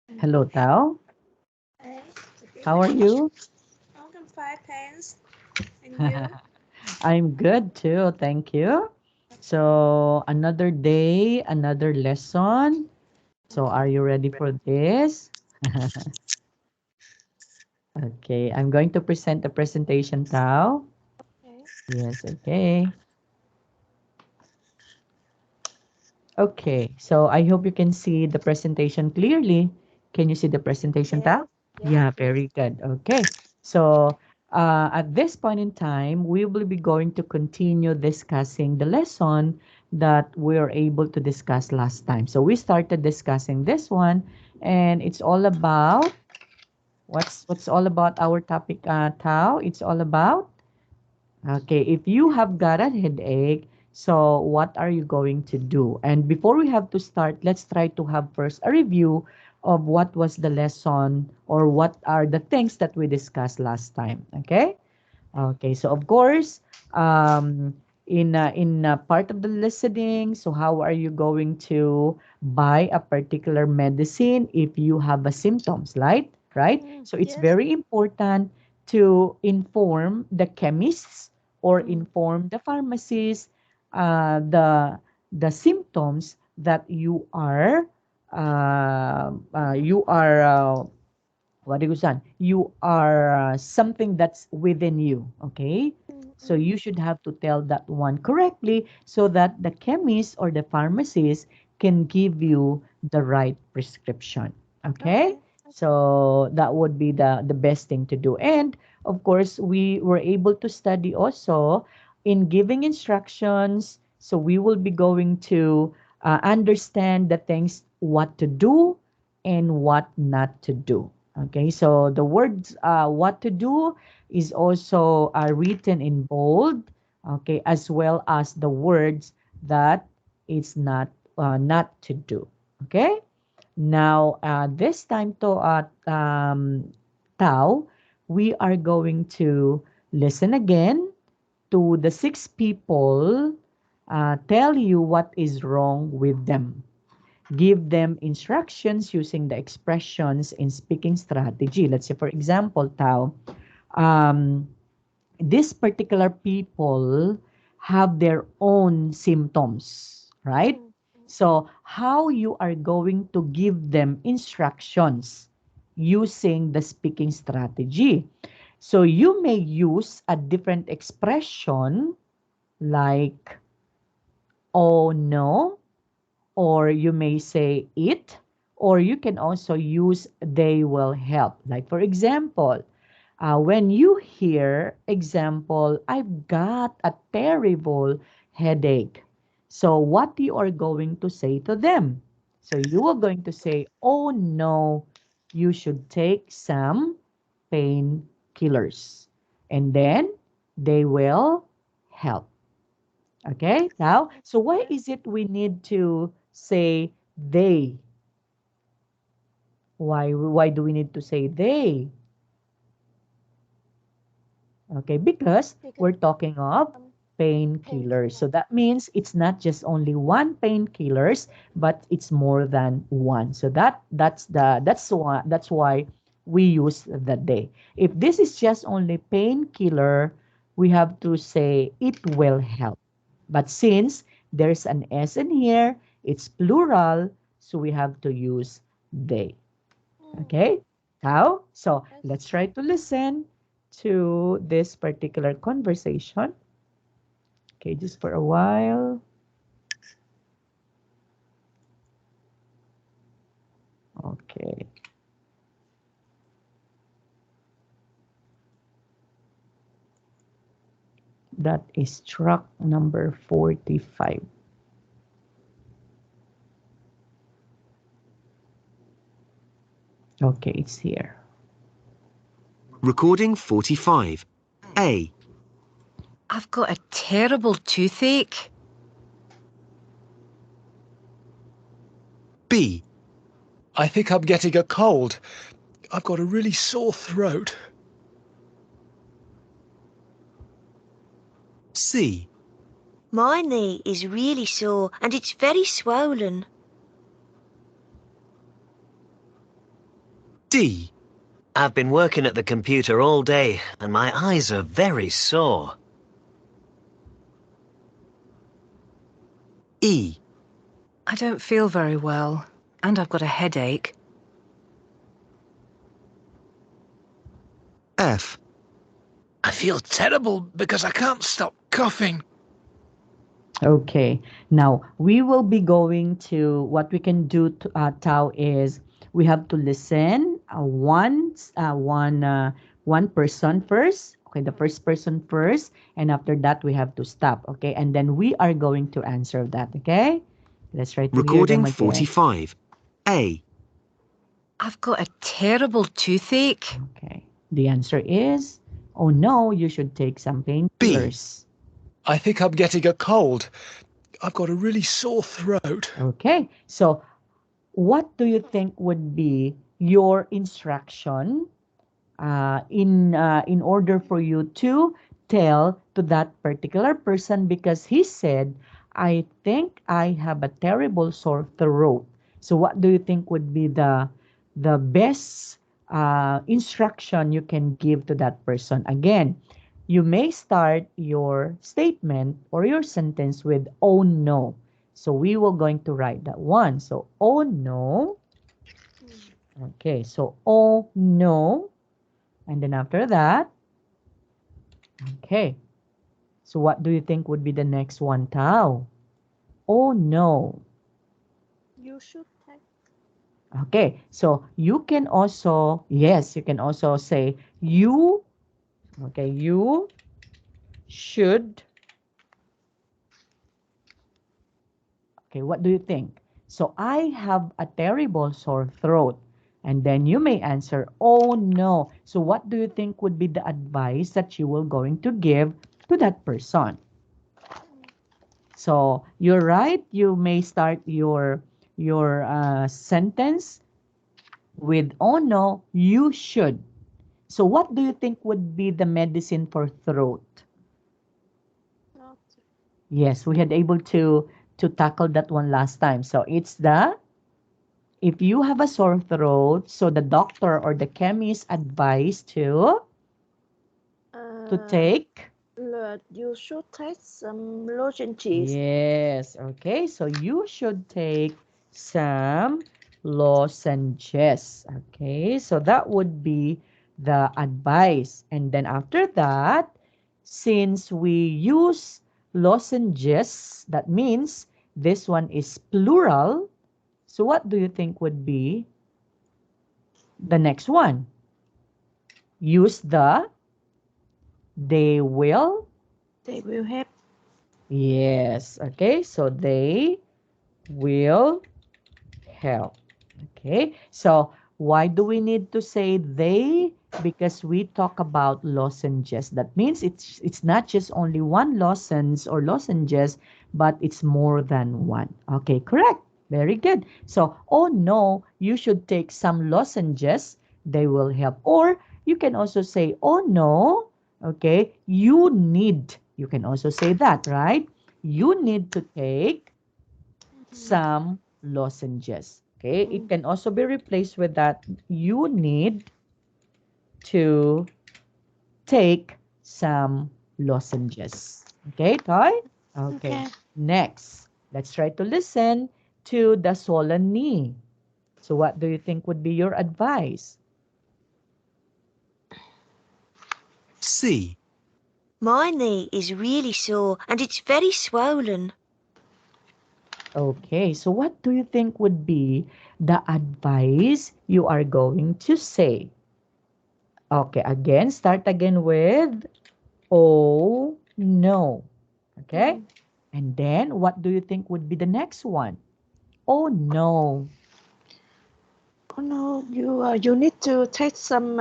Hello, Tao. Hey, How are you? welcome Five Pens. And you? I'm good too. Thank you. So, another day, another lesson. So, are you ready for this? Okay, I'm going to present the presentation, Tao. Okay. Yes, okay. Okay, so I hope you can see the presentation clearly. Can you see the presentation, Yes. Tao? Yeah. Yeah, very good. Okay. So, at this point in time, we will be going to continue discussing the lesson that we were able to discuss last time. So, we started discussing this one, and it's all about what's all about our topic, Tao? It's all about okay, if you have got a headache, so what are you going to do? And before we have to start, let's try to have first a review of what was the lesson or what are the things that we discussed last time. Okay? Okay, so of course, in part of the listening, so how are you going to buy a particular medicine if you have a symptoms, right? Right? So it's Yes. very important to inform the chemists or Mm. inform the pharmacists the symptoms that you are what do you say? You are something that's within you, okay? So Mm-mm. you should have to tell that one correctly so that the chemist or the pharmacist can give you the right prescription, okay? Okay. So that would be the best thing to do. And of course, we were able to study also in giving instructions. So we will be going to understand the things what to do and what not to do. Okay, so the words what to do is also written in bold, okay, as well as the words that it's not to do. Okay, now this time to Tao, we are going to listen again to the six people tell you what is wrong with them. Give them instructions using the expressions in speaking strategy. Let's say, for example, Tao, um, this particular people have their own symptoms, right? Mm. So, how you are going to give them instructions using the speaking strategy. So, you may use a different expression like, oh no, or you may say it, or you can also use they will help. Like, for example, when you hear, example, I've got a terrible headache. So, what you are going to say to them? So, you are going to say, oh no, you should take some painkillers. And then they will help. Okay, now, so why Yes. is it we need to say they? Why do we need to say they? Okay, because Because we're talking of painkillers. painkiller. So that means it's not just only one painkillers, but it's more than one. So that's why we use the they. If this is just only painkiller, we have to say it will help. But since there's an S in here, it's plural, so we have to use they. Mm. Okay? How? So Yes. let's try to listen to this particular conversation. Okay, just for a while. Okay, that is truck number 45. Okay, it's here. Recording 45. A. I've got a terrible toothache. B. I think I'm getting a cold. I've got a really sore throat. C. My knee is really sore and it's very swollen. D. I've been working at the computer all day, and my eyes are very sore. E. I don't feel very well, and I've got a headache. F. I feel terrible because I can't stop coughing. Okay, now we will be going to what we can do to Tao is we have to listen one person first. Okay, the first person first, and after that we have to stop. Okay, and then we are going to answer that. Okay, let's try to hear them Recording again. 45. A. I've got a terrible toothache. Okay, the answer is, oh no, you should take some painkillers. I think I'm getting a cold. I've got a really sore throat. Okay, so what do you think would be your instruction in order for you to tell to that particular person, because he said, I think I have a terrible sore throat. So what do you think would be the best instruction you can give to that person? Again, you may start your statement or your sentence with oh no. So we will going to write that one. So oh no. Okay, so oh no. And then after that, okay. So what do you think would be the next one, Tao? Oh no. You should take. Okay, so you can also, yes, you can also say you, okay, you should. Okay, what do you think? So I have a terrible sore throat. And then you may answer, oh no. So what do you think would be the advice that you will going to give to that person? So you're right. You may start your sentence with "Oh no, you should." So what do you think would be the medicine for throat? Not. Yes, we had able to tackle that one last time. So it's the if you have a sore throat, so the doctor or the chemist advise to take. You should take some lozenges. Yes, okay. So you should take some lozenges. Okay, so that would be the advice. And then after that, since we use lozenges, that means this one is plural. So what do you think would be the next one? Use the they will. They will help. Yes, okay. So they will help. Okay, so why do we need to say they? Because we talk about lozenges. That means it's not just only one lozenge or lozenges, but it's more than one. Okay, correct. Very good. So, oh no, you should take some lozenges. They will help. Or you can also say, oh no, okay, you need. You can also say that, right? You need to take some lozenges. Okay, it can also be replaced with that you need to take some lozenges. Okay, Toy? Okay. Okay. Next, let's try to listen to the swollen knee. So what do you think would be your advice? C. My knee is really sore and it's very swollen. Okay, so what do you think would be the advice you are going to say? Okay, again, start again with oh no. Okay? And then what do you think would be the next one? Oh no. Oh no, you need to take some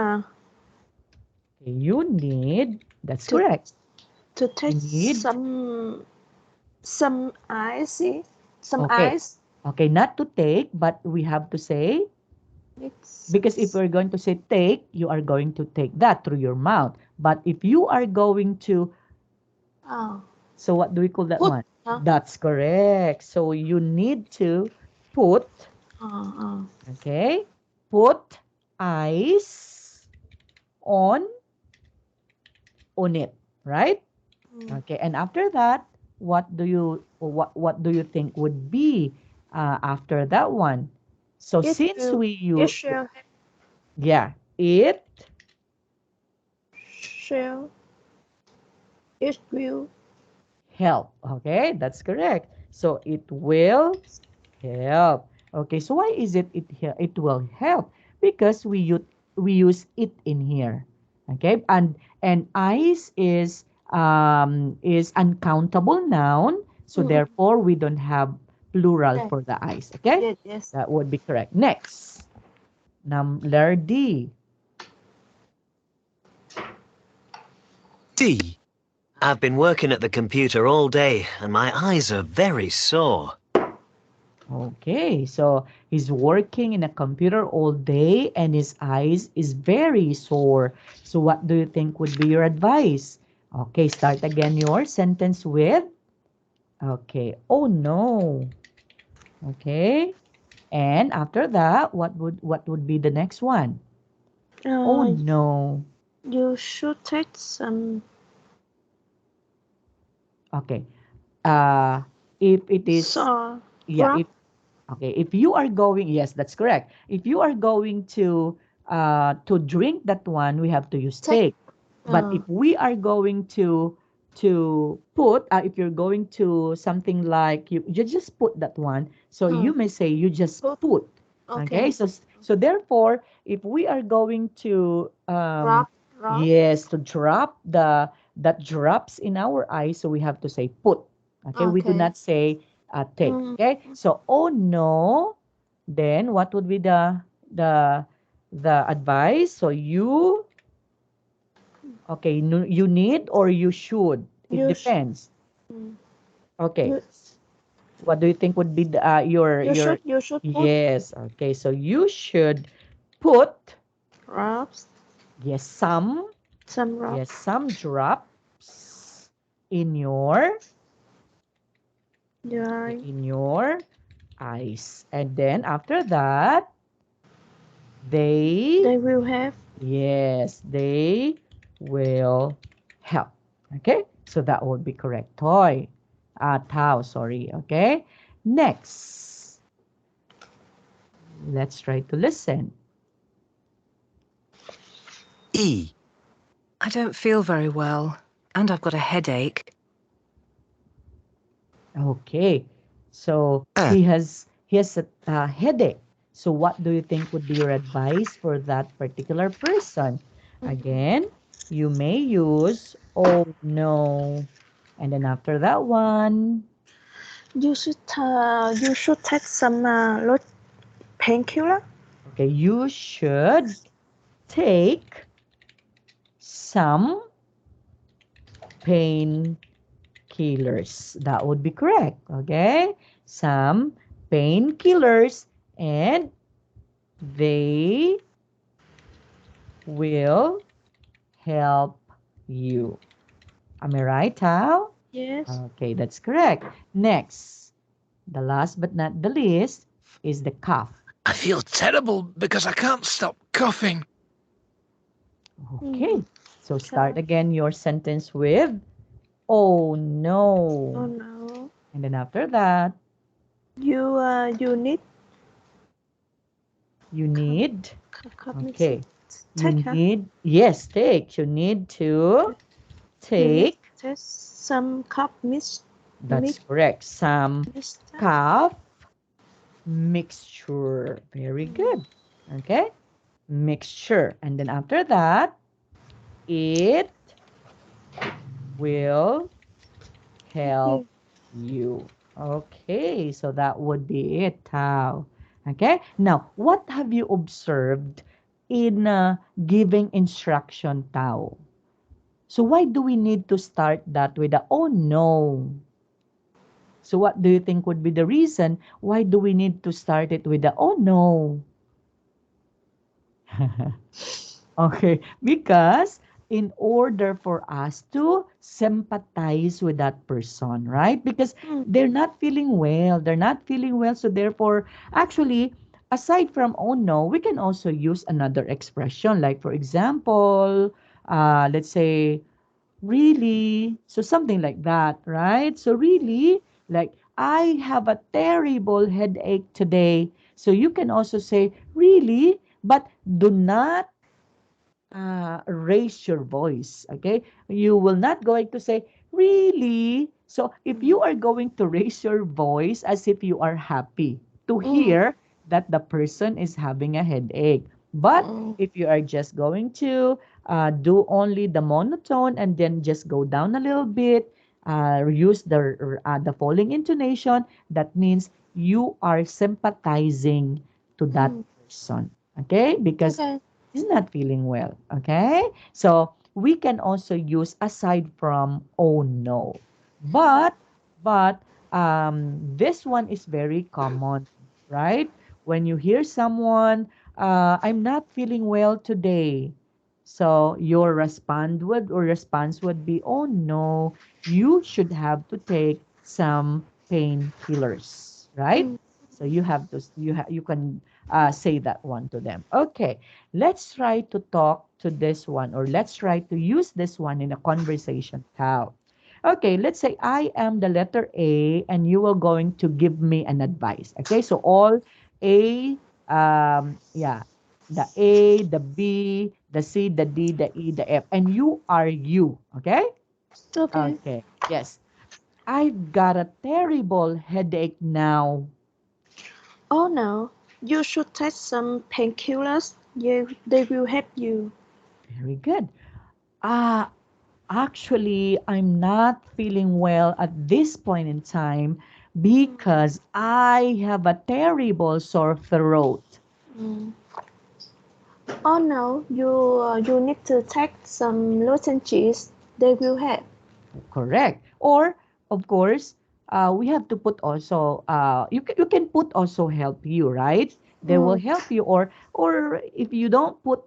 Okay, you need, that's to correct. to take Need. some ice. See? Some Okay. ice. Okay, not to take, but we have to say, It's because if we're going to say take, you are going to take that through your mouth. But if you are going to, oh so what do we call that put. one? Huh? That's correct. So you need to put, Oh okay, put eyes on it, right? Okay, and after that, what do you think would be after that one? So It since will. It shall. yeah, it Shall. It will. help. Okay, that's correct. So it will help. Okay, so why is it will help? Because we use it in here. Okay, and eyes is uncountable noun, so Mm. therefore we don't have plural Okay. for the eyes. Okay, Yes. Yes. that would be correct. Next, number D. D. I've been working at the computer all day, and my eyes are very sore. Okay, so he's working in a computer all day and his eyes is very sore. So what do you think would be your advice? Okay, start again your sentence with, okay, oh no. Okay, and after that, what would be the next one? Oh no. You should take some. Okay, uh, if it is, yeah, Drop. okay, if you are going, yes, that's correct. If you are going to drink that one, we have to use take. But if we are going to put, if you're going to something like you just put that one, so you may say you just Put. put. Okay, Okay. so therefore, if we are going to Drop. yes, to drop that drops in our eyes, so we have to say put. Okay, we do Okay. not say take. Mm. Okay, so oh no, then what would be the the advice? So you, okay, no, you need or you should. It You sh- depends. mm. Okay, you what do you think would be your you should put yes? Okay, so you should put, drops. yes, some, Some yes, drops. some drops in your Yeah. in your eyes, and then after that they, They will have. yes, they will help. Okay, so that would be correct. Tao, sorry. Okay, next, let's try to listen. E. I don't feel very well, and I've got a headache. Okay, so Uh. he has a headache. So what do you think would be your advice for that particular person? Again, you may use oh no, and then after that one, You should take some painkiller. okay, you should take some painkillers. That would be correct. Okay, some painkillers, and they will help you. Am I right, Tao? Yes. Okay, that's correct. Next, the last but not the least is the cough. I feel terrible because I can't stop coughing. Okay, so start again your sentence with, oh no. Oh no. And then after that, You you need, okay, you take need, yes, take. You need to take, some cup mix. that's correct, some Mix. cough mixture. Very good. Okay, mixture. And then after that, it will help you. Okay, so that would be it, Tao. Okay, now what have you observed in giving instruction, Tao? So why do we need to start that with a oh no? So what do you think would be the reason why do we need to start it with a oh no? Okay, because in order for us to sympathize with that person, right? Because they're not feeling well. They're not feeling well. So therefore, actually, aside from oh no, we can also use another expression. Like, for example, let's say, really? So something like that, right? So really, like, I have a terrible headache today. So you can also say, really? But do not raise your voice, okay? You will not going to say, really? So if you are going to raise your voice as if you are happy to Mm. hear that the person is having a headache. But Mm. if you are just going to do only the monotone and then just go down a little bit, use the falling intonation, that means you are sympathizing to that Mm. person, okay? Because Okay. is not feeling well. Okay? So we can also use aside from oh no. But this one is very common, right? When you hear someone, I'm not feeling well today. So your response would be, oh no, you should have to take some painkillers, right? Mm. So you can say that one to them. Okay, let's try to talk to this one, or let's try to use this one in a conversation. How? Okay, let's say I am the letter A and you are going to give me an advice. Okay, so all A, yeah, the A, the B, the C, the D, the E, the F, and you are you. Okay? Okay. Okay, yes. I've got a terrible headache now. Oh no, you should take some painkillers. They will help you. Very good. Uh, Actually, I'm not feeling well at this point in time because I have a terrible sore throat. Mm. Oh no, you need to take some lozenges. They will help. Correct. Or, of course, we have to put also, you can put also help you, right? They will Mm. help you. Or if you don't put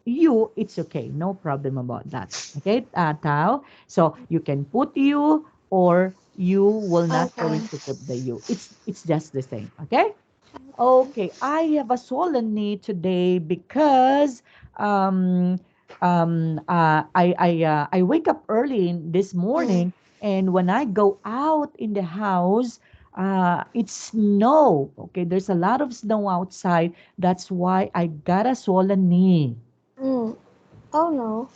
you, it's okay. No problem about that. Okay, Tao? So you can put you, or you will not Okay. going to put the you. It's just the same. Okay? Okay, I have a swollen knee today because um I wake up early this Mm. morning, and when I go out in the house, it's snow. Okay, there's a lot of snow outside. That's why I got a swollen knee. Mm. Oh no,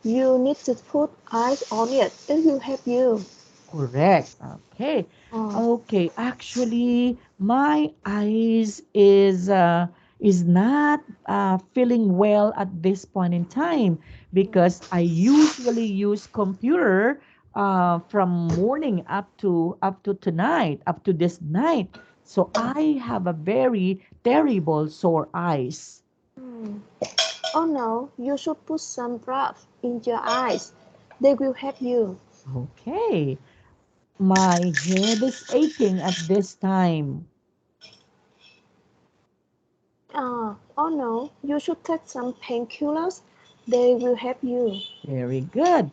you need to put ice on it. It will help you. Correct. Okay. Oh. Okay. Actually, my eyes is not feeling well at this point in time because I usually use computer from morning up to tonight, up to this night. So I have a very terrible sore eyes. Mm. Oh no, you should put some drops in your eyes. They will help you. Okay. My head is aching at this time. Oh no, you should take some painkillers. They will help you. Very good.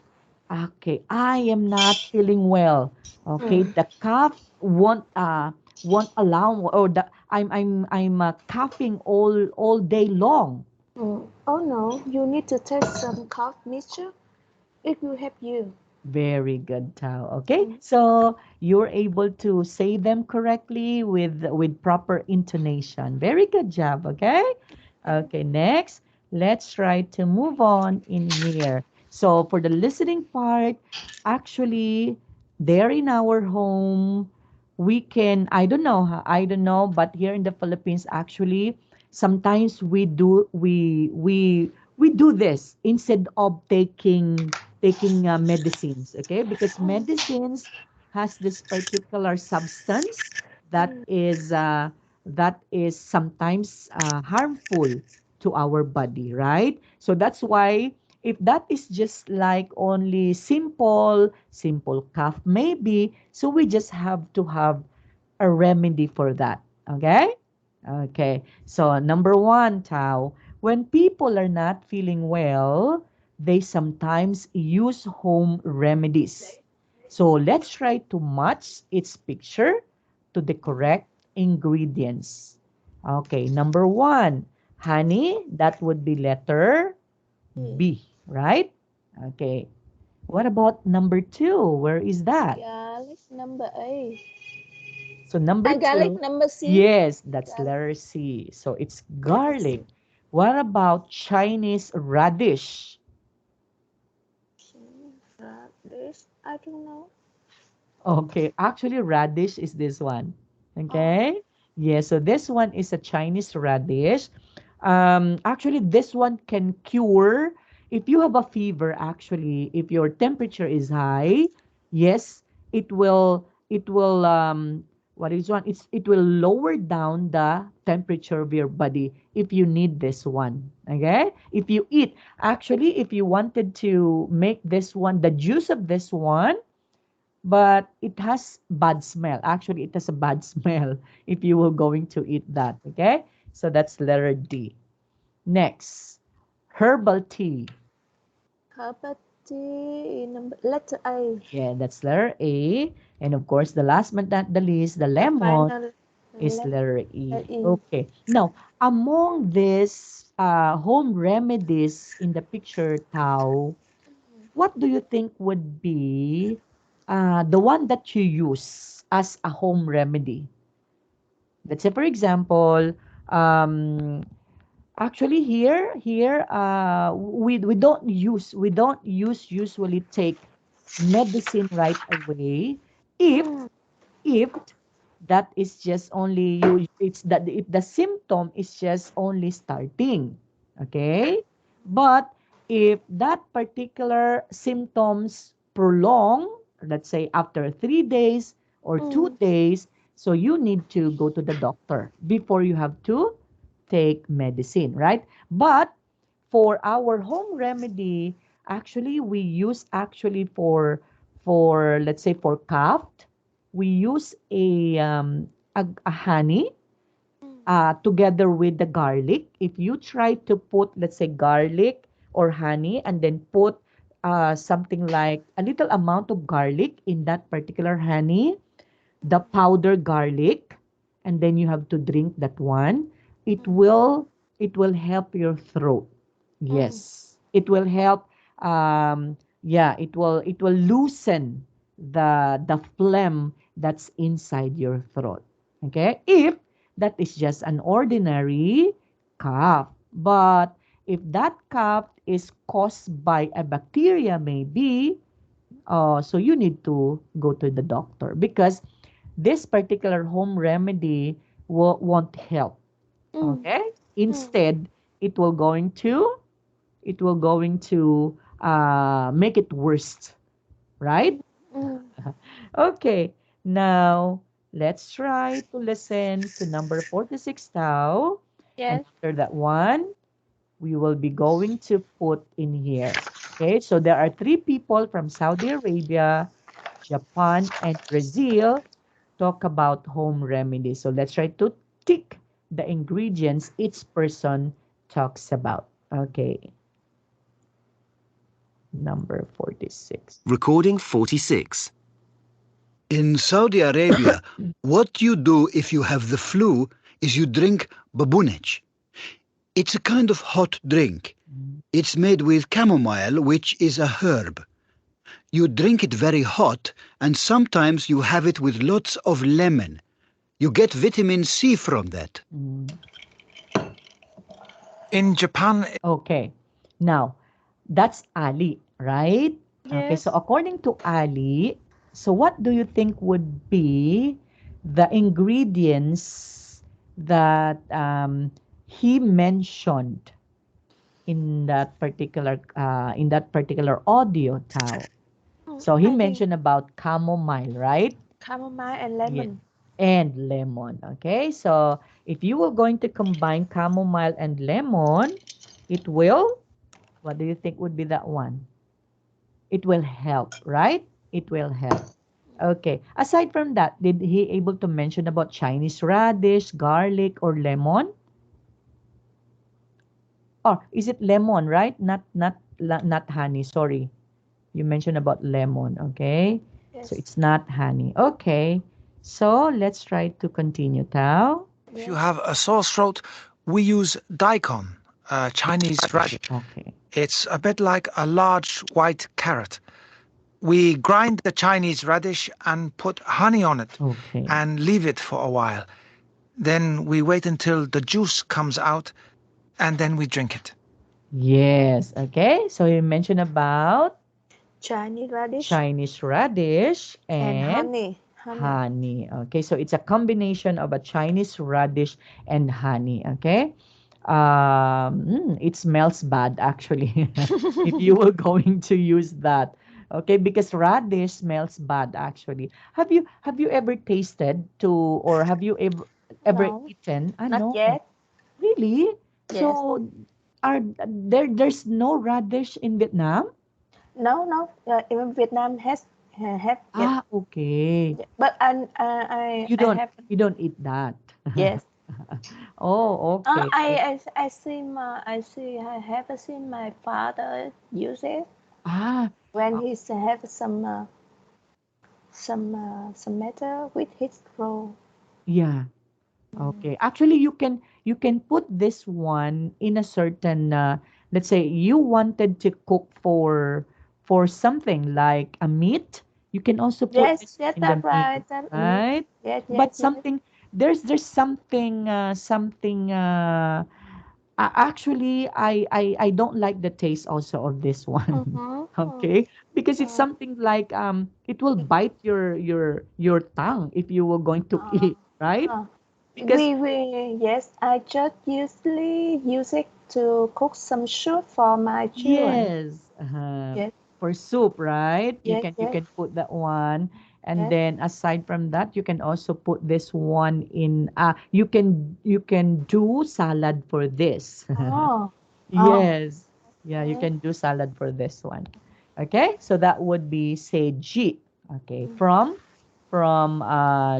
Okay, I am not feeling well. Okay, Mm. the cough won't allow, or the I'm coughing all day long. Mm. Oh no, you need to take some cough mixture. It will help you. Very good, Tao. Okay, Mm. so you're able to say them correctly with proper intonation. Very good job. Okay. Okay, next, let's try to move on in here. So for the listening part, actually, there in our home, we can, I don't know, I don't know, but here in the Philippines, actually, sometimes we do this instead of taking medicines, okay? Because Mm. medicines has this particular substance that Mm. is sometimes harmful to our body, right? So that's why if that is just like only simple cough, maybe, so we just have to have a remedy for that. Okay? Okay. So number one, Tao, when people are not feeling well, they sometimes use home remedies. So let's try to match its picture to the correct ingredients. Okay, number 1, honey, that would be letter B, right? Okay. What about number 2? Where is that? Garlic number A. So number Garlic 2, number C. yes, that's Garlic. letter C. So it's Letter C. garlic. What about Chinese radish? Radish. I don't know. Okay, actually radish is this one. Oh. Okay? Yeah, so this one is a Chinese radish. Actually this one can cure if you have a fever actually, if your temperature is high, yes, it will what is one? It will lower down the temperature of your body if you need this one. Okay? If you eat, actually if you wanted to make this one, the juice of this one, but it has bad smell. Actually, it has a bad smell if you were going to eat that. Okay, so that's letter D. Next, herbal tea. Herbal tea. Letter A. Yeah, that's letter A. And of course, the last but not the least, the The lemon final is letter E. letter E. Okay, now among these home remedies in the picture, Tao, what do you think would be the one that you use as a home remedy? Let's say, for example, um, actually we don't usually take medicine right away if Mm. if that is just only you it's that if the symptom is just only starting, okay, but if that particular symptoms prolong, let's say after 3 days or two Mm. days so you need to go to the doctor before you have to take medicine, right? But for our home remedy, actually we use actually for let's say for cough, we use a honey together with the garlic. If you try to put, let's say, garlic or honey and then put something like a little amount of garlic in that particular honey, the powder garlic, and then you have to drink that one, it will it will help your throat. Mm. Yes, it will help. Yeah, it will loosen the phlegm that's inside your throat. Okay, if that is just an ordinary cough, but if that cough is caused by a bacteria, maybe, so you need to go to the doctor because this particular home remedy won't help. Mm. Okay, Mm. instead it will going to make it worse, right? Mm. Mm. Okay, now let's try to listen to number 46 now, and Yes. after that one we will be going to put in here. Okay, so there are 3 people from Saudi Arabia, Japan, and Brazil talk about home remedies. So let's try to tick the ingredients each person talks about. Okay, number 46. Recording 46. In Saudi Arabia, what you do if you have the flu is you drink babunech. It's a kind of hot drink. It's made with chamomile, which is a herb. You drink it very hot, and sometimes you have it with lots of lemon. You get vitamin C from that. Mm, In Japan, okay, now that's Ali, right? Okay, so Yes. according to Ali, so what do you think would be the ingredients that he mentioned in that particular audio, Tao? So he I think mentioned about chamomile, right? chamomile and Yeah. lemon. And lemon. Okay. So if you were going to combine chamomile and lemon, it will, what do you think would be that one? It will help, right? It will help. Okay. Aside from that, did he able to mention about Chinese radish, garlic, or lemon? Or is it lemon, right? Not honey. Sorry. You mentioned about lemon, okay? So Yes. it's not honey. Okay. So let's try to continue, Tao. If you have a sore throat, we use daikon, Chinese radish. Okay. It's a bit like a large white carrot. We grind the Chinese radish and put honey on it Okay. and leave it for a while. Then we wait until the juice comes out and then we drink it. Yes. Okay. So you mentioned about Chinese radish Chinese radish and and honey. honey. Okay. So it's a combination of a Chinese radish and honey. Okay. It smells bad actually if you were going to use that. Okay, because radish smells bad actually. Have you ever tasted to, or have you ever No, eaten? not No. yet. Really? Yes. So are there's no radish in Vietnam? No, no. Even Vietnam has have it. Okay. But I You I don't have you don't eat that. yes. Oh, okay. I see. I have seen my father use it Ah, when uh, he have some matter with his throat. yeah. Mm. Okay. Actually, you can put this one in a certain let's say you wanted to cook for something like a meat, you can also put Yes, this yes, in the that's meat, right. right? Yes, yes, But yes. something there's something actually I don't like the taste also of this one. Mm-hmm. Okay? Because it's Uh, something like it will bite your tongue if you were going to uh, eat, right? uh. Because We yes, I just usually use it to cook some soup for my children. yes, Yes, for soup, right? You yes, can you yes, can put that one, and yes. then aside from that, you can also put this one in. You can do salad for this. Oh, oh. Yes, yeah, you can do salad for this one. Okay, so that would be seiji. Okay, from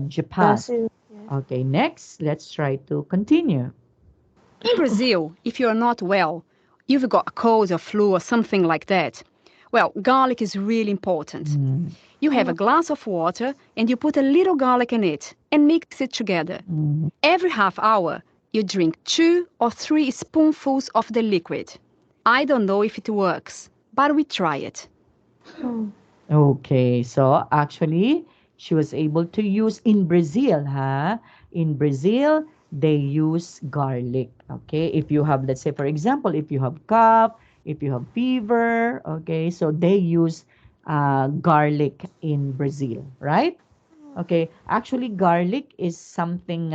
Japan. Brazil. Yes. Okay, next, let's try to continue. In Brazil, if you're not well, you've got a cold or flu or something like that, well, garlic is really important. Mm, You have a glass of water and you put a little garlic in it and mix it together. mm. Every half hour, you drink 2 or 3 spoonfuls of the liquid. I don't know if it works, but we try it. Mm. Okay, so actually, she was able to use in Brazil, huh? In Brazil, they use garlic. Okay, if you have, let's say, for example, if you have cough, if you have fever, okay, so they use garlic in Brazil, right? Okay, actually, garlic is something.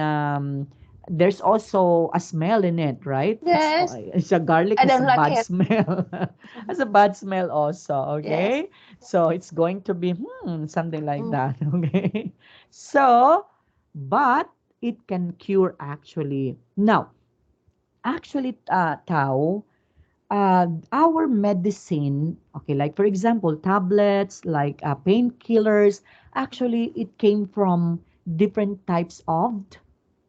There's also a smell in it, right? Yes, It's a garlic I has a don't like bad it. smell. Has a bad smell also. Yes. Okay, so it's going to be something like Mm. that. Okay, so but it can cure actually. Now, actually, Tao, our medicine, okay, like for example, tablets, like painkillers, actually, it came from different types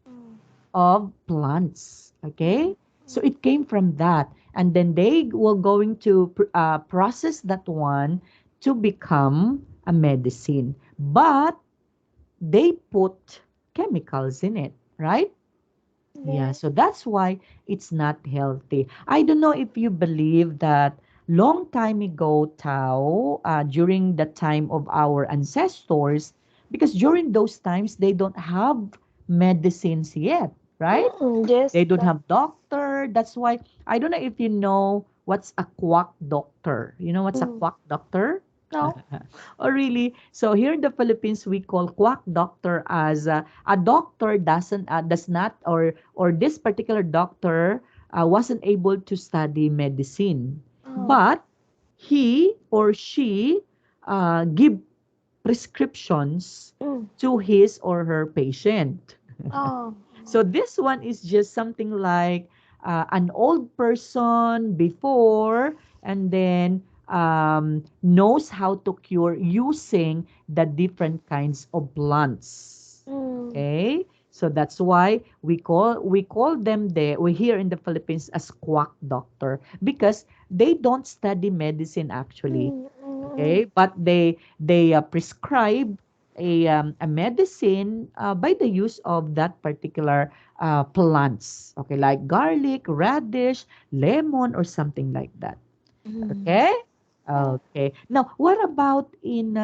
Mm. of plants. Mm. Okay, so it came from that, and then they were going to process that one to become a medicine, but they put chemicals in it, right? Yeah, Yes. so that's why it's not healthy. I don't know if you believe that long time ago, Tao, during the time of our ancestors, because during those times they don't have medicines yet, right? Yes. They don't have doctor. That's why I don't know if you know what's a quack doctor. You know what's a Mm. quack doctor? No. Oh, really? So here in the Philippines, we call quack doctor as a doctor does not, or this particular doctor wasn't able to study medicine, Oh. but he or she give prescriptions Mm. to his or her patient. Oh. So this one is just something like an old person before, and then knows how to cure using the different kinds of plants. Mm. Okay? So that's why we call them we here in the Philippines as quack doctor, because they don't study medicine actually. Mm. Mm. Okay? But they prescribe a medicine by the use of that particular plants. Okay, like garlic, radish, lemon, or something like that. Okay. Okay. Now, what about in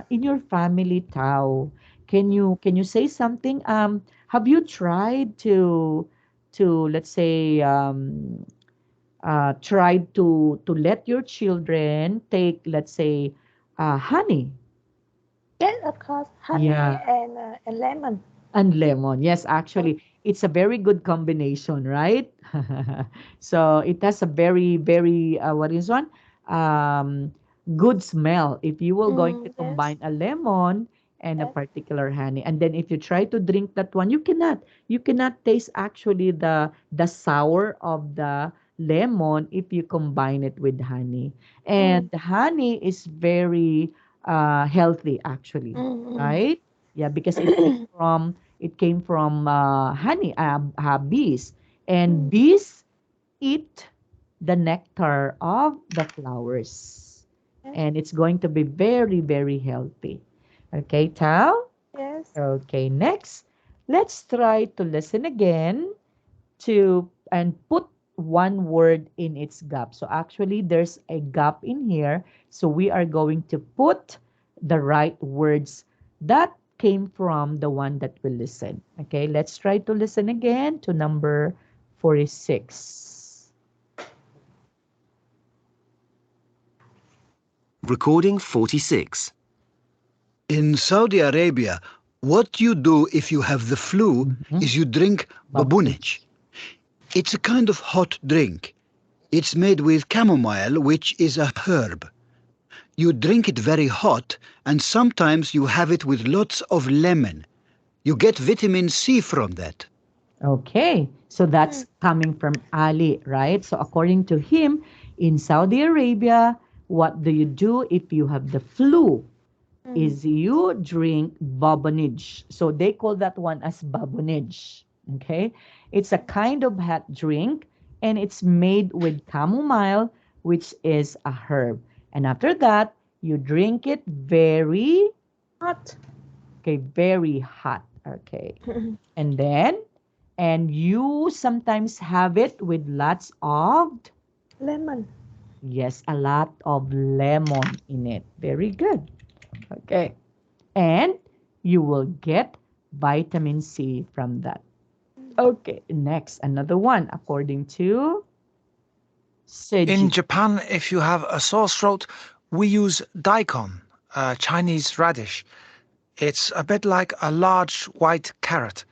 your family, Tao? Can you say something? Have you tried to let's say tried to let your children take, let's say, honey? Yes, of course. Honey Yeah, and lemon. and lemon. Yes, actually, it's a very good combination, right? So it has a very, very, what is one? Um, Good smell if you will going to Yes, combine a lemon and a yes. particular honey. And then if you try to drink that one, you cannot taste actually the sour of the lemon if you combine it with honey. And the honey is very healthy actually, right? Yeah, because it came from honey, bees, and bees eat the nectar of the flowers, Yes, and it's going to be very, very healthy. Okay, Tao? yes. Okay, next, let's try to listen again to and put one word in its gap. So actually, there's a gap in here. So we are going to put the right words that came from the one that we listen. Okay, let's try to listen again to number 46. Recording 46. In Saudi Arabia, what you do if you have the flu Mhm. is you drink babunich. It's a kind of hot drink. It's made with chamomile, which is a herb. You drink it very hot, and sometimes you have it with lots of lemon. You get vitamin C from that. Okay, so that's coming from Ali, right? So according to him, in Saudi Arabia, what do you do if you have the flu? Is you drink babonage. So they call that one as babonage. Okay, it's a kind of hot drink, and it's made with chamomile, which is a herb. And after that, you drink it very, Hot. okay, very hot. Okay, and then and you sometimes have it with lots of, Lemon. yes, a lot of lemon in it. Very good. Okay. And you will get vitamin C from that. Okay, next, another one. According to In Seji. Japan, if you have a sore throat, we use daikon, Chinese radish. It's a bit like a large white carrot.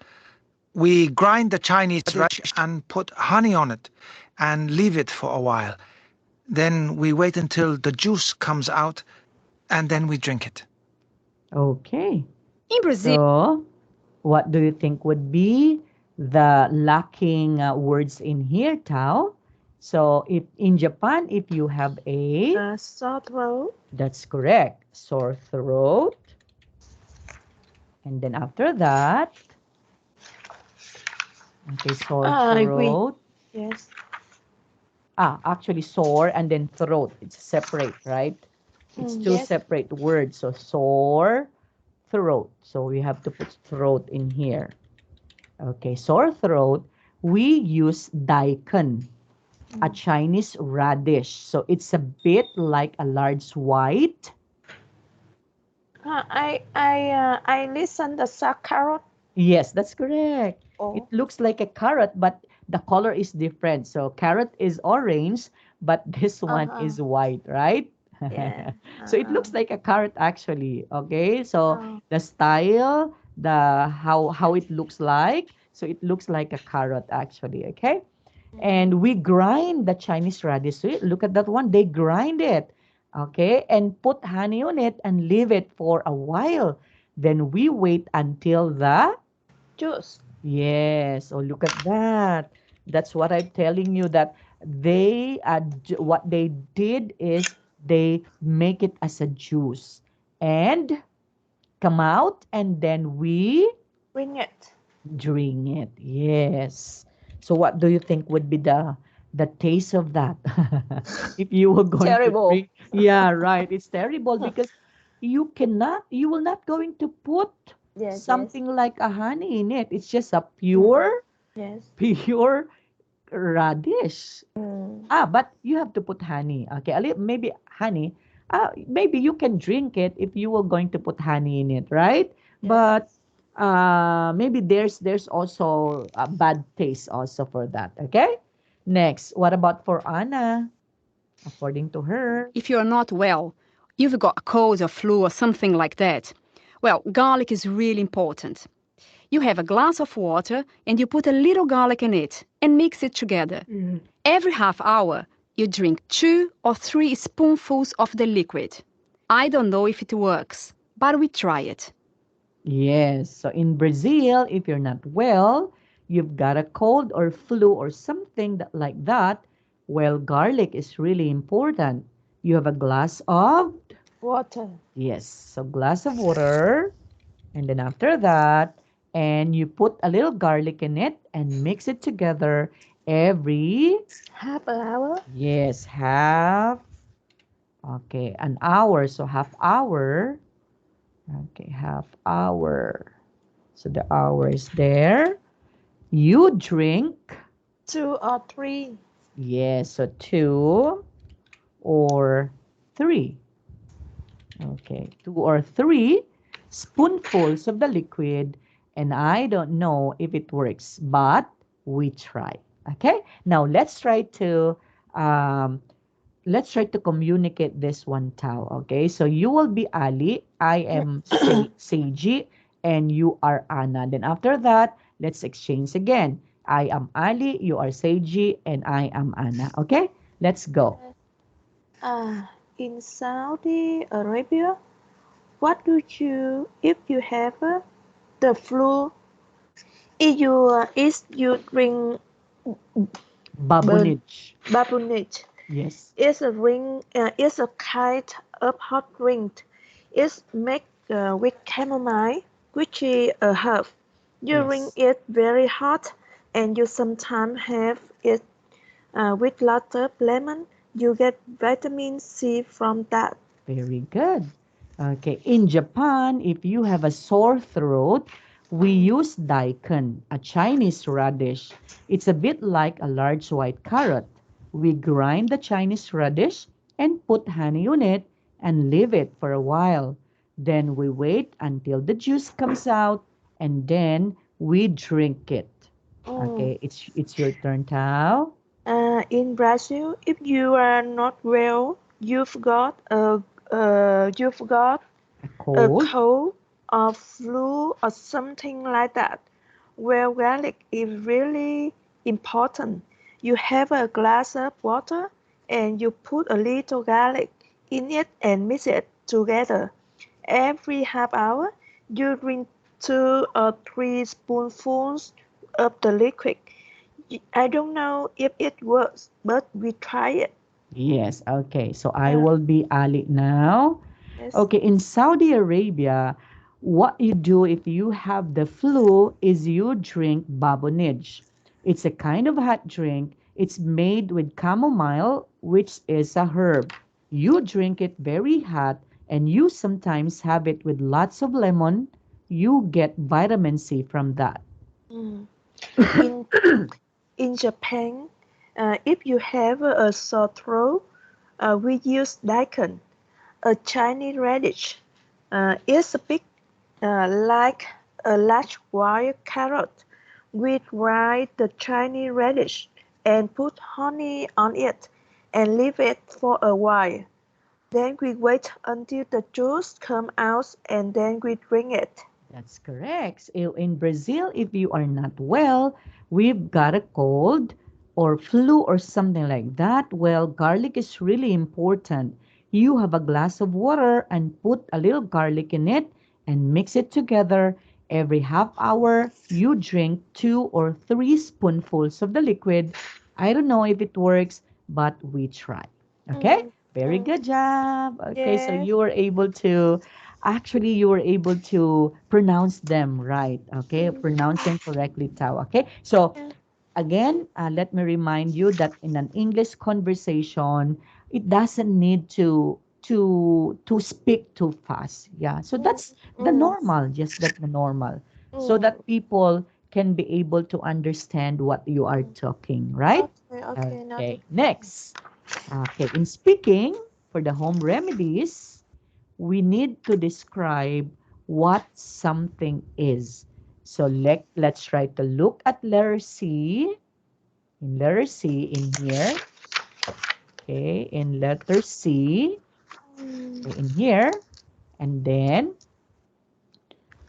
We grind the Chinese radish and put honey on it and leave it for a while. Then we wait until the juice comes out and then we drink it. Okay. In Brazil, So, what do you think would be the lacking words in here, Tao? So, if in Japan, if you have a, Sore throat. that's correct, sore throat. And then after that, okay, sore I agree. throat. Yes. Actually sore and then throat. It's separate, right? It's two Yes. separate words. So sore throat. So we have to put throat in here. Okay, sore throat. We use daikon, a Chinese radish. So it's a bit like a large white. I listen the sack carrot. Yes, that's correct. It Oh. looks like a carrot, but the color is different. So carrot is orange, but this one is white, right? Yeah. So it looks like a carrot actually. Okay, so Oh. the style, the how it looks like, so it looks like a carrot actually. Okay, and we grind the Chinese radish. So look at that one. They grind it, okay, and put honey on it and leave it for a while. Then we wait until the, Juice. yes. Oh, look at that. That's what I'm telling you, that what they did is they make it as a juice and come out, and then we Bring it. drink it. Yes. So what do you think would be the taste of that? If you were going to Terrible. drink? Yeah, right. It's terrible because you will not going to put Yes, yes. something like a honey in it. It's just a Mm. pure, Yes. pure radish. Mm. But you have to put honey. Okay, a little, maybe honey. Maybe you can drink it if you were going to put honey in it, right? Yes. But maybe there's also a bad taste also for that. Okay. Next, what about for Anna? According to her, If you're not well, you've got a cold or flu or something like that, well, garlic is really important. You have a glass of water and you put a little garlic in it and mix it together. Every half hour, you drink 2 or 3 spoonfuls of the liquid. I don't know if it works, but we try it. yes. So in Brazil, if you're not well, you've got a cold or flu or something like that. Well, garlic is really important. You have a glass of, Water. yes, so glass of water. And then after that, and you put a little garlic in it and mix it together every, Half an hour. yes, half, okay, an hour. So half hour, okay, half hour. So the hour is there. You drink, 2 or 3. yes, so 2 or 3. Okay, 2 or 3 spoonfuls of the liquid, and I don't know if it works, but we try. Okay, now um, let's try to communicate this one, Tao. Okay, so you will be Ali, I am Seiji, and you are Anna. Then after that, let's exchange again. I am Ali, you are Seiji, and I am Anna. Okay, let's go. In Saudi Arabia, what do you if you have the flu? If you drink burn Babunich. babunich. Yes. It's a ring. It's a kind of hot drink. It's made with chamomile, which is a herb. You drink Yes. it very hot, and you sometimes have it with lots of lemon. You get vitamin C from that. Very good. Okay. In Japan, if you have a sore throat, we use daikon, a Chinese radish. It's a bit like a large white carrot. We grind the Chinese radish and put honey on it and leave it for a while. Then we wait until the juice comes out and then we drink it. Mm. Okay, it's your turn, Tao. In Brazil, if you are not well, you've got A a cold. cold or flu or something like that. Well, garlic is really important. You have a glass of water and you put a little garlic in it and mix it together. Every half hour, you drink 2 or 3 spoonfuls of the liquid. I don't know if it works, but we try it. Yes, okay. So I Uh, will be Ali now. yes. Okay, in Saudi Arabia, what you do if you have the flu is you drink babonij. It's a kind of hot drink. It's made with chamomile, which is a herb. You drink it very hot, and you sometimes have it with lots of lemon. You get vitamin C from that. Mm. In in Japan, if you have a sore throat, we use daikon, a Chinese radish. It's a big, like a large white carrot. We dry the Chinese radish and put honey on it and leave it for a while. Then we wait until the juice comes out and then we drink it. That's correct. In Brazil, if you are not well, we've got a cold or flu or something like that. Well, garlic is really important. You have a glass of water and put a little garlic in it and mix it together. Every half hour, you drink 2 or 3 spoonfuls of the liquid. I don't know if it works, but we try. Okay? Mm, Very mm, good job. Okay, so yes. you were able to actually you were able to pronounce them right. Okay, Mm, pronounce them correctly, Tao. Okay, so yeah. again, let me remind you that in an English conversation, it doesn't need to speak too fast. Yeah. So that's the normal, just that the normal. So that people can be able to understand what you are talking, right? Okay, okay, noted. Okay. Next. Okay. In speaking for the home remedies, we need to describe what something is. So let's try to look at letter C. In letter C in here. Okay, in letter C, okay, in here, and then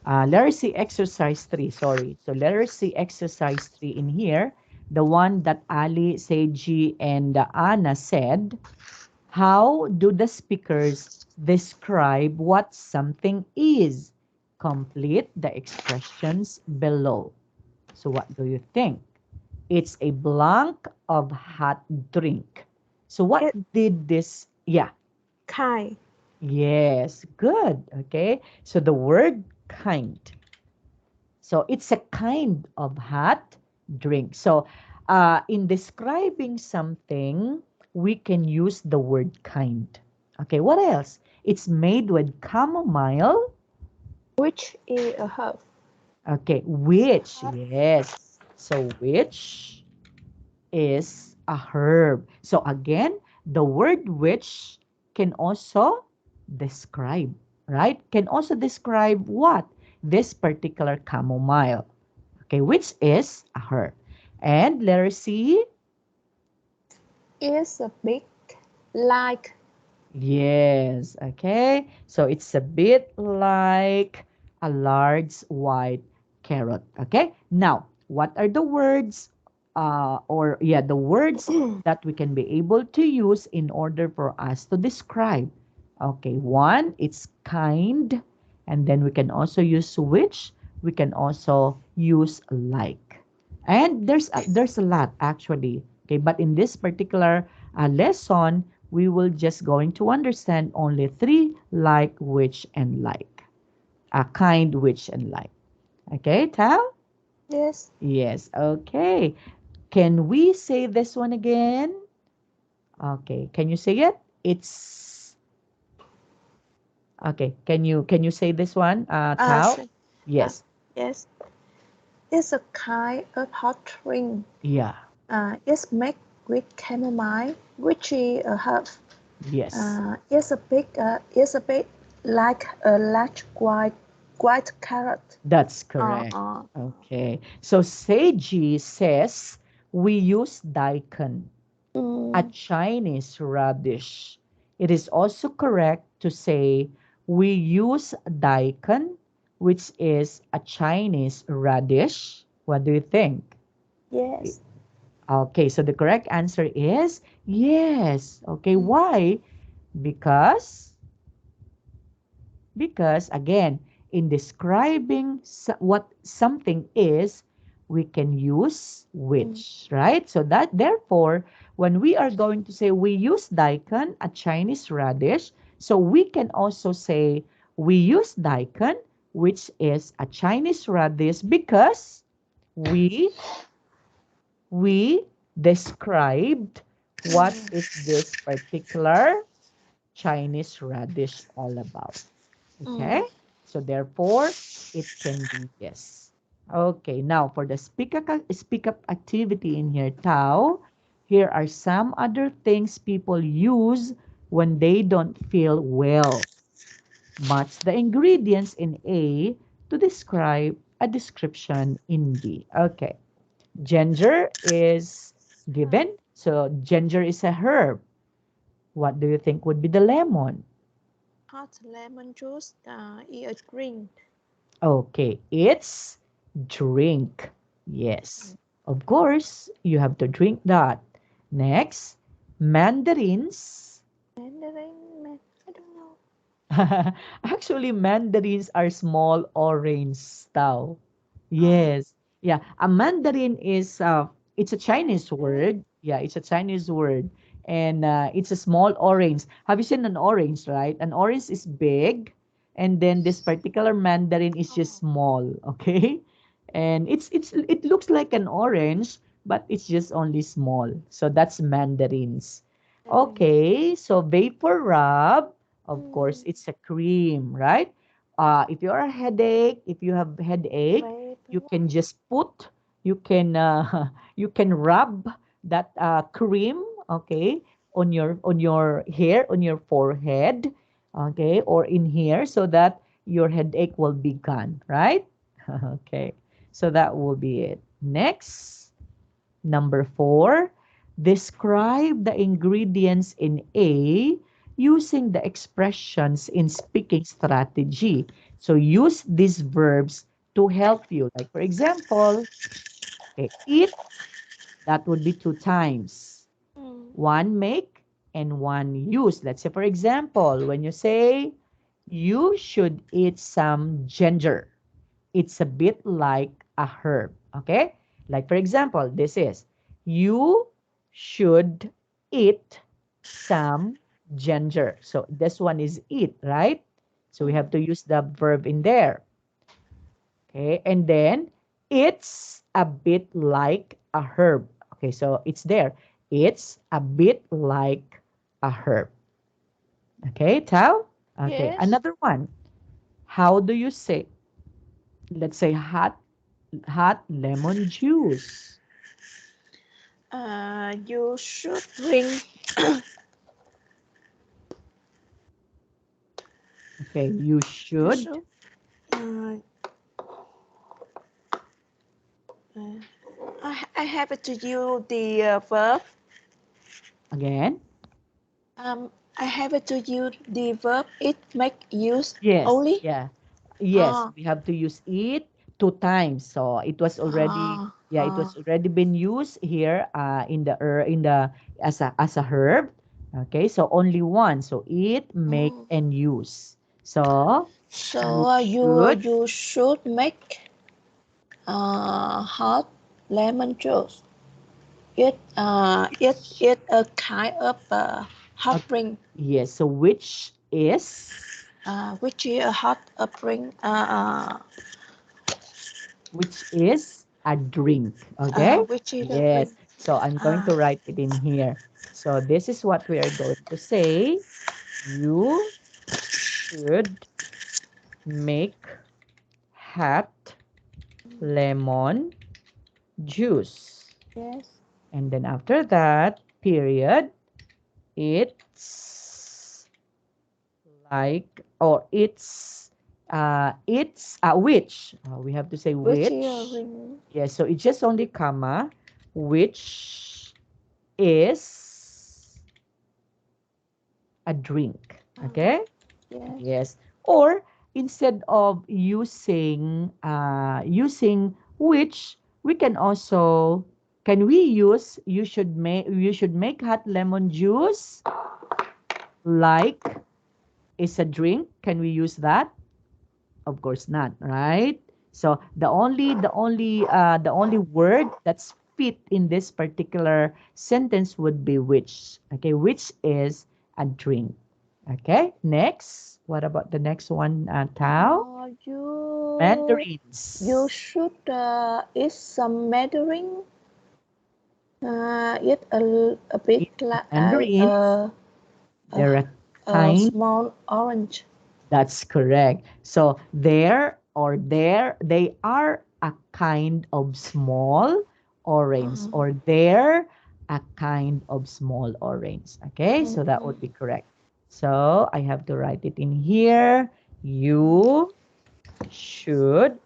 letter C exercise 3, sorry. So letter C exercise 3 in here, the one that Ali, Seiji, and Anna said, how do the speakers describe what something is? Complete the expressions below. So what do you think? It's a blank of hot drink. So what It did this, yeah, kind. yes, good. Okay. So the word kind. So it's a kind of hot drink. So in describing something, we can use the word kind. Okay, what else? It's made with chamomile. Which is a herb. Okay, which, yes. So which is a herb. So again, the word which can also describe, right? Can also describe what? This particular chamomile. Okay, which is a herb. And letter C, Is a big like yes, okay. So it's a bit like a large white carrot, okay? Now, what are the words or yeah, the words that we can be able to use in order for us to describe? Okay, one, it's kind, and then we can also use which, we can also use like. And there's a lot actually, okay? But in this particular lesson, we will just going to understand only three, like, which, and like. Kind, which, and like. Okay, Tao? yes. Yes, okay. Can we say this one again? Okay, can you say it? It's okay. Can you say this one, Tao? So, uh, Yes. yes. It's a kind of hot drink. Yeah. It's made with chamomile, which is a herb. Yes. It's a bit like a large white carrot. That's Uh, correct. uh, Okay. So Seiji says we use daikon, a mm, Chinese radish. It is also correct to say we use daikon, which is a Chinese radish. What do you think? yes. Okay, so the correct answer is yes. Okay, why? Because again, in describing what something is, we can use Mm, which, right? So that therefore, when we are going to say we use daikon, a Chinese radish, so we can also say we use daikon, which is a Chinese radish, because we we described what is this particular Chinese radish all about. Okay, mm. so therefore it can be yes. Okay, now for the speak up activity in here, Tao, here are some other things people use when they don't feel well. Match the ingredients in A to describe a description in B. Okay, ginger is given, so ginger is a herb. What do you think would be the lemon? Hot lemon juice is a drink. Okay, it's drink. Yes. Of course, you have to drink that. Next, mandarins. Mandarin, I don't know. Actually, mandarins are small orange style. Uh, Yes. Yeah, a mandarin is it's a Chinese Mandarin. word. Yeah, it's a Chinese word. And it's a small orange. Have you seen an orange, right? An orange is big, and then this particular mandarin is just Oh, small, okay? And it looks like an orange, but it's just only small. So that's mandarins. mandarin. Okay, so vapor rub. Of course, it's a cream, right? If you are if you have headache, you can just put, you can you can rub that cream, okay, on your hair, on your forehead, okay, or in here, so that your headache will be gone, right? Okay, so that will be it. Next, number 4, describe the ingredients in A using the expressions in speaking strategy. So use these verbs to help you. Like for example, okay, eat, that would be 2 times. One make and one use. Let's say for example, when you say, you should eat some ginger. It's a bit like a herb, okay? Like for example, this is, you should eat some ginger. So this one is eat, right? So we have to use the verb in there. Okay, and then it's a bit like a herb. Okay, so it's there. It's a bit like a herb. Okay, Tao? Okay, Yes. another one. How do you say, let's say hot lemon juice? You should drink. Okay, you You should. should. Uh, I have to use the verb. Again? Um, I have to use the verb. It make use Yes, only. yeah. Yes, Ah, we have to use it 2 times. So it was already, ah, yeah, it was ah. already been used here in the as a herb. Okay, so only one. So eat, make, Mm. and use. So you So should, you should make hot lemon juice. It a kind of hot uh, drink. yes, so Which is a hot drink. which is a drink. Okay? Which is a Yes. drink. So I'm going Uh, to write it in here. So this is what we are going to say. You should make hot lemon juice. yes. And then after that, period, it's like, or it's which, we have to say Which is a which. ring. Yes, so it's just only comma, which is a drink. Okay? Yes. Yes. Or instead of using which, we can also, can we use, you should make hot lemon juice like is a drink. Can we use that? Of course not, right? So the only word that's fit in this particular sentence would be which. Okay, which is a drink. Okay, next. What about the next one, Tao? You Mandarins. should eat some mandarin. Eat a bit Eat like mandarins. a, They're a a kind. small orange. That's correct. So they are a kind of small orange, or they're a kind of small orange. Okay, so that would be correct. So I have to write it in here. You should,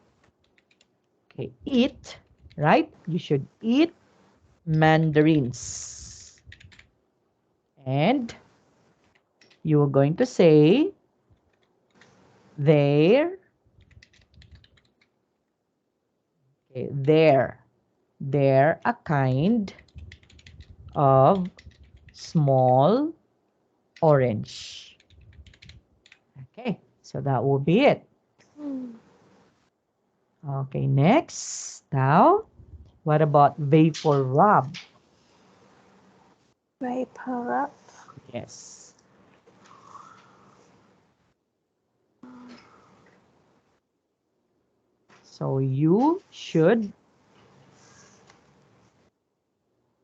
okay, eat, right? You should eat mandarins. And you are going to say they're, okay, they're a kind of small orange. Okay, so that will be it. Okay, next. Now, what about vapor rub? Vapor up. Yes. So you should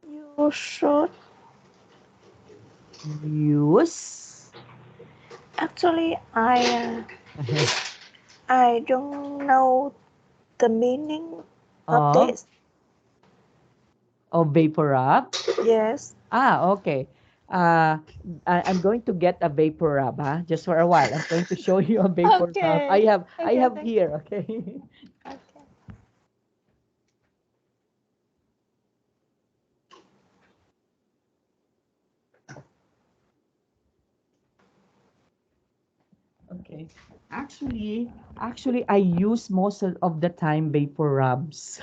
You should use Actually, I don't know the meaning of of this. vapor rub. Yes. Okay. Uh, I'm going to get a vapor rub, just for a while. I'm going to show you a vapor rub. Okay. I Okay. have Thank here. Okay. Okay. Okay. Actually, I use most of the time vapor rubs.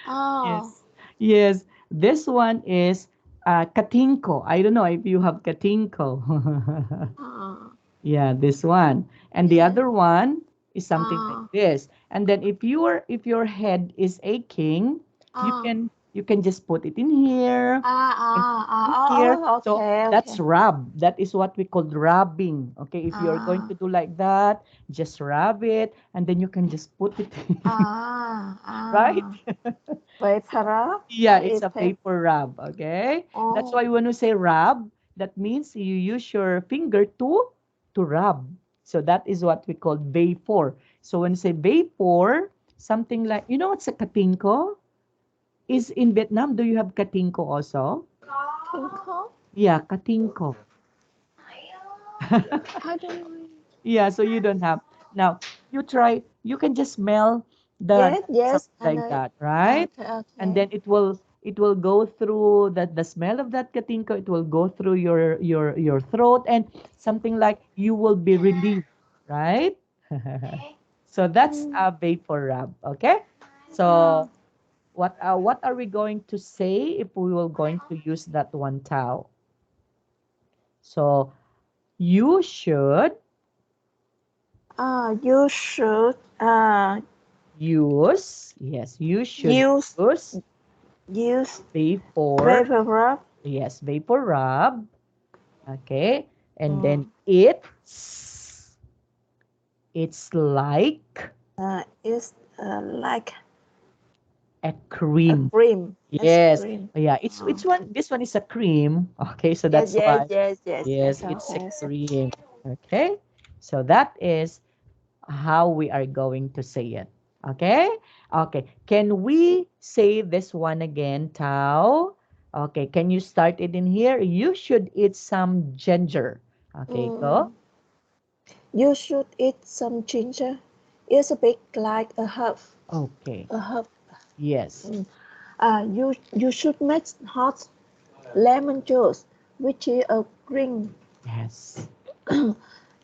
Oh. Yes. Yes. This one is katinko. I don't know if you have katinko. Oh. Yeah, this one. And the Yes. other one is something like Oh. this. And then if your head is aching, Oh. you can just put it in here, in here. So Okay. that's Okay. rub. That is what we call rubbing. Okay, if you're going Ah. to do like that, just rub it and then you can just put it Ah. right? Ah. Vapor. Yeah, it's Is a pep. paper rub, okay? That's Oh. why when we say rub, that means you use your finger to rub. So that is what we call vapor. So when you say vapor, something like, you know what's a katinko? Is in Vietnam, do you have katinko also? Tinkle. Yeah, katinko. I don't know. Yeah, so you don't have. Now, you try, you can just smell the Yes. Yes. something I like know. that, right? Okay. And Okay. then it will go through the smell of that katinko, it will go through your throat and something like you will be relieved, right? So that's Mm. a vapor rub, okay? So what are we going to say if we were going to use that one towel? So you should You should use, yes, you should use use use vapor, vapor rub. yes, vapor rub, okay? And then Mm. it's like It's like a a cream. cream. Ice Yes. cream. Yeah, Oh. it's one this one is a cream. Okay, so Yes, that's yes, why yes, yes, yes, yes. it's a Okay. cream. Okay? So that is how we are going to say it. Okay? Okay. Can we say this one again, Tao? Okay, can you start it in here? You should eat some ginger. Okay, go. Mm. You should eat some ginger. It's a bit like a herb. Okay. A herb. Yes. Mm. You should make hot lemon juice, which is a green. Yes.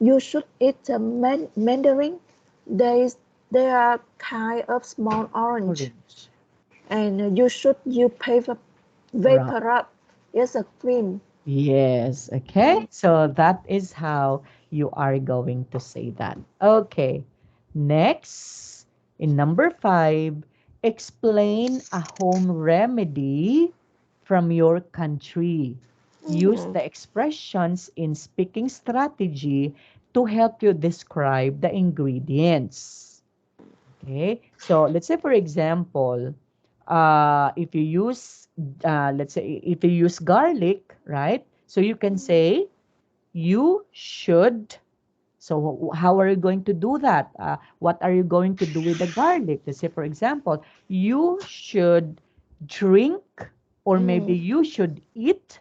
You should eat a mandarin. They are kind of small orange. Orange. And you should use paper Right. vapor up. It's a cream. Yes. Okay. So that is how you are going to say that. Okay. Next, in number 5, explain a home remedy from your country. Use Mm. the expressions in speaking strategy to help you describe the ingredients. Okay. So let's say, for example, if you use, let's say, if you use garlic, right? So you can say, you should. So how are you going to do that? What are you going to do with the garlic? Let's say, for example, you should drink, or maybe Mm. you should eat.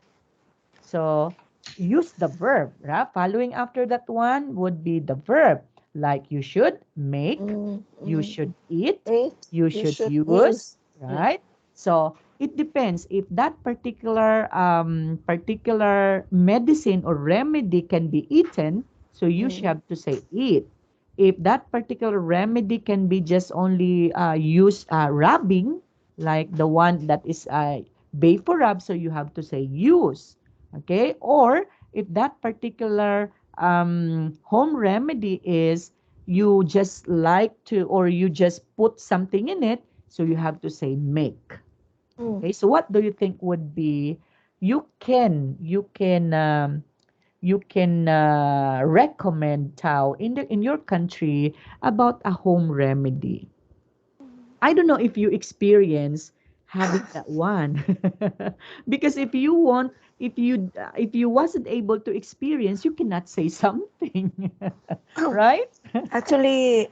So use the verb, right? Following after that one would be the verb. Like you should make, Mm. you Mm. should eat, It you you should should use, use. Mm. right? So it depends if that particular medicine or remedy can be eaten, so you should Mm. have to say eat. If that particular remedy can be just only used rubbing, like the one that is vapor rub, so you have to say use. Okay? Or if that particular home remedy is you just like to, or you just put something in it, so you have to say make. Mm. Okay, so what do you think would be, you can recommend, Tao, in your country about a home remedy? I don't know if you experience having that one. Because if you wasn't able to experience, you cannot say something. Right? Actually,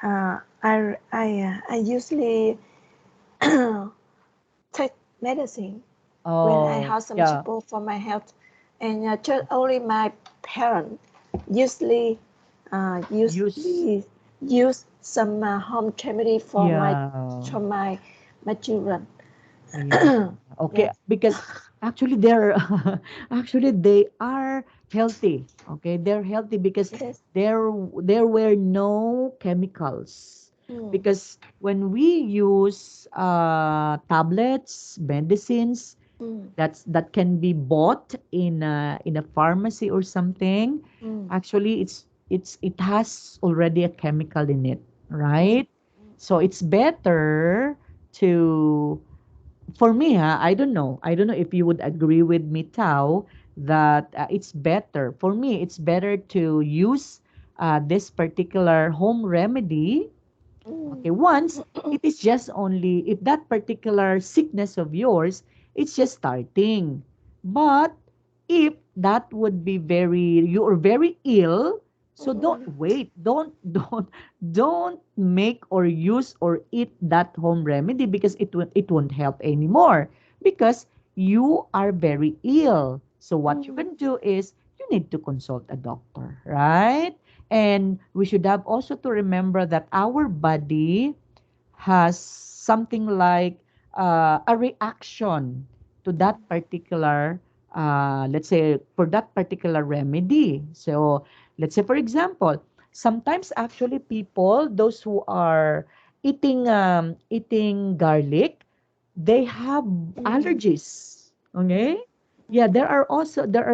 I usually take medicine when I Oh, have some yeah. trouble for my health, and just only my parents usually Use usually use some home remedy yeah. for my children. Yeah. Okay, Yes, because actually they're actually they are healthy. Okay, they're healthy because yes, there were no chemicals. mm, Because when we use tablets, medicines, mm, that can be bought in a pharmacy or something, mm, actually it has already a chemical in it, mm, right? So it's better to for me, I don't know. I don't know if you would agree with me, Tao, that it's better. For me, it's better to use this particular home remedy. mm, Okay, once it is just only if that particular sickness of yours, it's just starting. But if that would be you are very ill, so don't mm, wait. Don't make or use or eat that home remedy because it won't help anymore because you are very ill. So what you mm, can do is you need to consult a doctor, right? And we should have also to remember that our body has something like a reaction to that particular, let's say, for that particular remedy. So, let's say, for example, sometimes actually people, those who are eating garlic, they have mm, allergies. Okay? Yeah, there are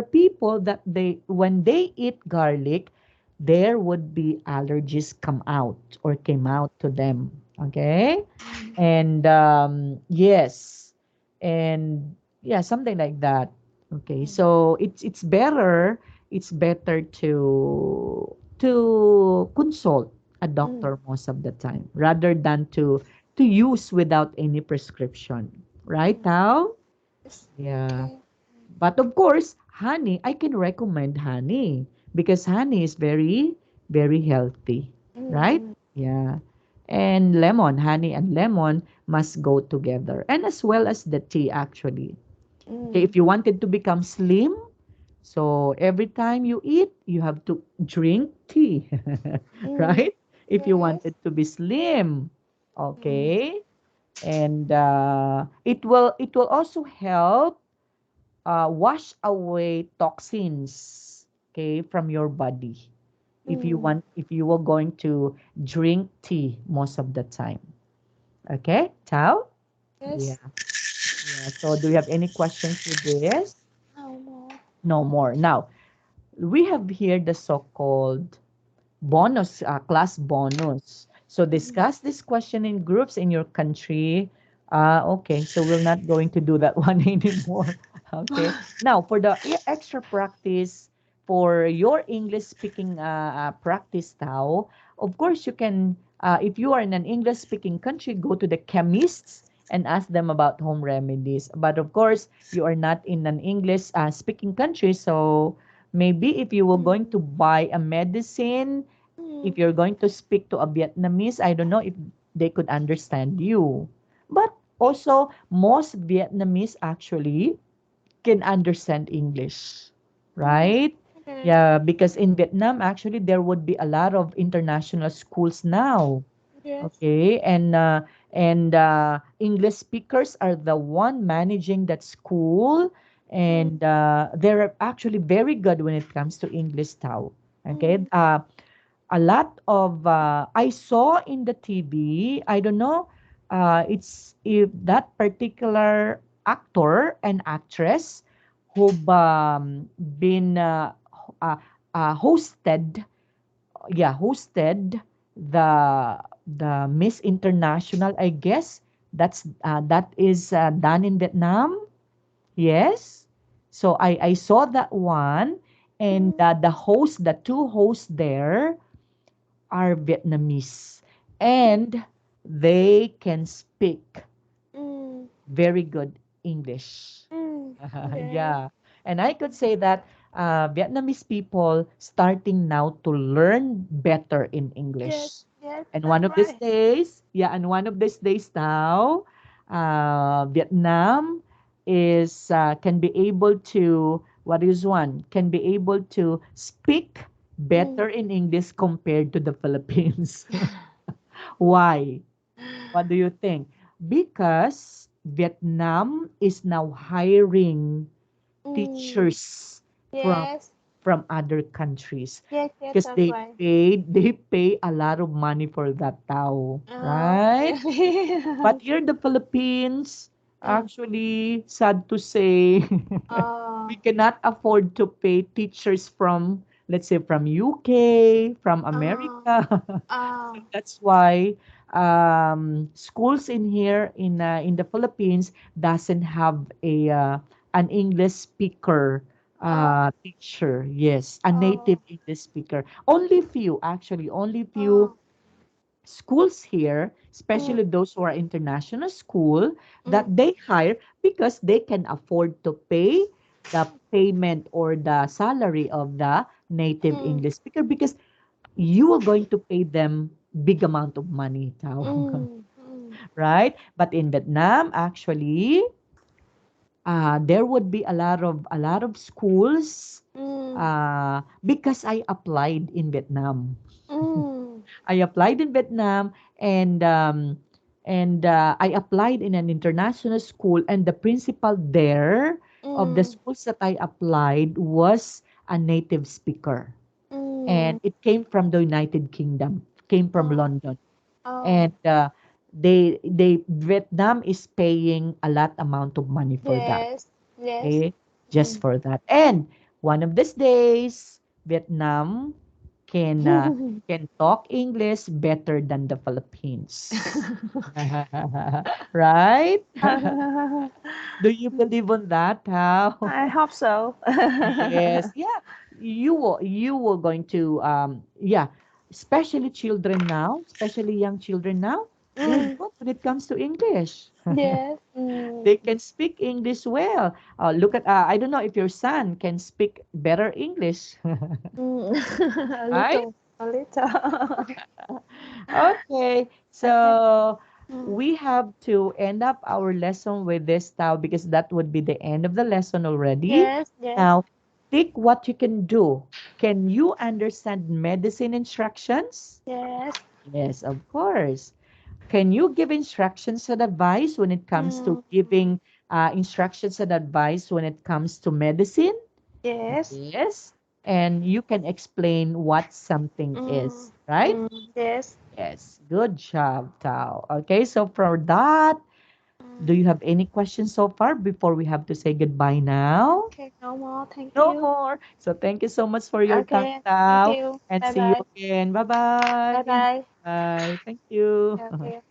people that they when they eat garlic, there would be allergies come out or came out to them. Okay? And yes. And yeah, something like that. Okay. mm, So it's better to consult a mm, doctor most of the time rather than to use without any prescription. Right, mm. Tao? Yes, Yeah. okay. But of course, honey, I can recommend honey because honey is very, very healthy. Right? Mm, Yeah. And lemon, honey and lemon must go together. And as well as the tea, actually. Okay, mm, if you wanted to become slim, so every time you eat, you have to drink tea. mm, Right? If you yes. wanted to be slim. Mm, Okay. And it will also help wash away toxins, okay, from your body mm, if you were going to drink tea most of the time. Okay, Tao? yes. Yeah. Yeah. So do you have any questions with this? No more. No more. Now, we have here the so-called bonus, class bonus. So Mm, discuss this question in groups in your country. Okay, so we're not going to do that one anymore. Okay. Now, for the extra practice for your English speaking practice now, of course, you can, if you are in an English speaking country, go to the chemists and ask them about home remedies. But of course, you are not in an English speaking country, so maybe if you were going mm, to buy a medicine, mm, if you're going to speak to a Vietnamese, I don't know if they could understand you. But also, most Vietnamese actually can understand English, mm. right? Okay. Yeah, because in Vietnam, actually, there would be a lot of international schools now. Yes. Okay, and English speakers are the one managing that school, Mm, and they're actually very good when it comes to English Tao. Okay, mm, a lot of I saw in the TV. I don't know. It's if that particular actor and actress who've been uh, hosted, yeah, hosted the Miss International. I guess that is done in Vietnam. Yes. So I saw that one, and mm, the two hosts there are Vietnamese, and they can speak very good English. Yes. Yeah. And I could say that Vietnamese people starting now to learn better in Yes. English. Yes. And That's one of these right. days, yeah, and one of these days now, Vietnam is can be able to what is one can be able to speak Mm. better in English compared to the Philippines. Why? What do you think? Because Vietnam is now hiring Mm. teachers from Yes. other countries Yes. Yes. because That's right. they pay a lot of money for that tao, Oh, right? really? But here in the Philippines, Mm. actually, sad to say, we Oh. cannot afford to pay teachers from, let's say, from UK, from Oh. America. So Oh. that's why schools in here in the Philippines doesn't have a an English speaker Oh. teacher. Yes, a native Oh. English speaker. Only few, actually, only few Oh. schools here, Mm. especially those who are international school, that Mm. they hire because they can afford to pay the payment or the salary of the native Mm. English speaker because you are going to pay them big amount of money, Tao. Mm. Mm. Right? But in Vietnam, actually, there would be a lot of schools Mm. because I applied in Vietnam. Mm. I applied in Vietnam and I applied in an international school and the principal there of the Mm. schools that I applied was a native speaker and Mm. it came from the United Kingdom, came from Oh. London Oh. and they Vietnam is paying a lot amount of money for that. Yes. Yes. Okay, just Mm. for that. And one of these days, Vietnam can talk English better than the Philippines. Right? Do you believe on that? How? I hope so. Yes. Yeah. You will going to yeah, especially children now, especially young children now, they're Mm. good when it comes to English. Yes. Mm. They can speak English well. Look at I don't know if your son can speak better English, Mm. A right? little. A little. Okay, Okay. so Mm. we have to end up our lesson with this now because that would be the end of the lesson already. Yes. Yes. Now, think what you can do. Can you understand medicine instructions? Yes. Yes, of course. Can you give instructions and advice when it comes to Mm. giving instructions and advice when it comes to medicine? Yes. Yes. And you can explain what something Mm. is, right? Mm. Yes. Yes. Good job, Tao. Okay, so for that, do Mm. you have any questions so far before we have to say goodbye now? Okay. No more. Thank No you. more. So thank you so much for your time, Okay. Thank Tao. you. And Bye see you bye. again. Bye Bye-bye. bye. Bye. Thank you. Okay.